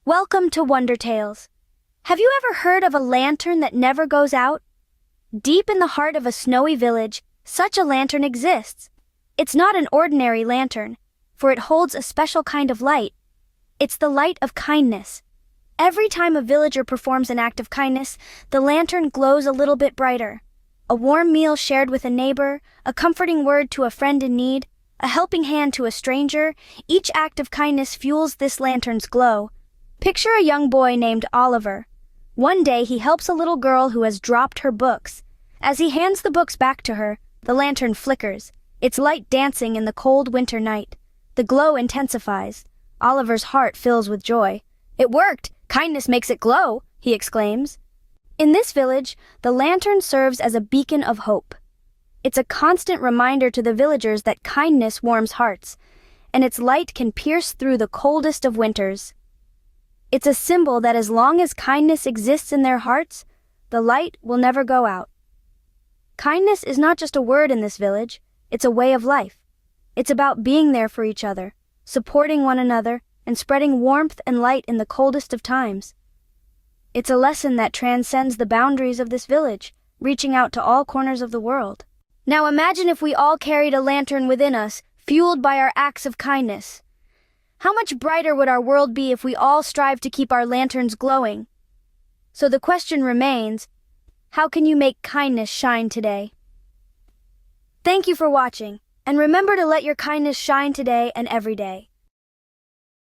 Welcome to Wondertales. Have you ever heard of a lantern that never goes out? Deep in the heart of a snowy village, such a lantern exists. It's not an ordinary lantern, for it holds a special kind of light. It's the light of kindness. Every time a villager performs an act of kindness, the lantern glows a little bit brighter. A warm meal shared with a neighbor, a comforting word to a friend in need, a helping hand to a stranger, each act of kindness fuels this lantern's glow. Picture a young boy named Oliver. One day he helps a little girl who has dropped her books. As he hands the books back to her, the lantern flickers, its light dancing in the cold winter night. The glow intensifies. Oliver's heart fills with joy. "It worked! Kindness makes it glow!" he exclaims. In this village, the lantern serves as a beacon of hope. It's a constant reminder to the villagers that kindness warms hearts, and its light can pierce through the coldest of winters. It's a symbol that as long as kindness exists in their hearts, the light will never go out. Kindness is not just a word in this village, it's a way of life. It's about being there for each other, supporting one another, and spreading warmth and light in the coldest of times. It's a lesson that transcends the boundaries of this village, reaching out to all corners of the world. Now imagine if we all carried a lantern within us, fueled by our acts of kindness. How much brighter would our world be if we all strive to keep our lanterns glowing? So the question remains, how can you make kindness shine today? Thank you for watching, and remember to let your kindness shine today and every day.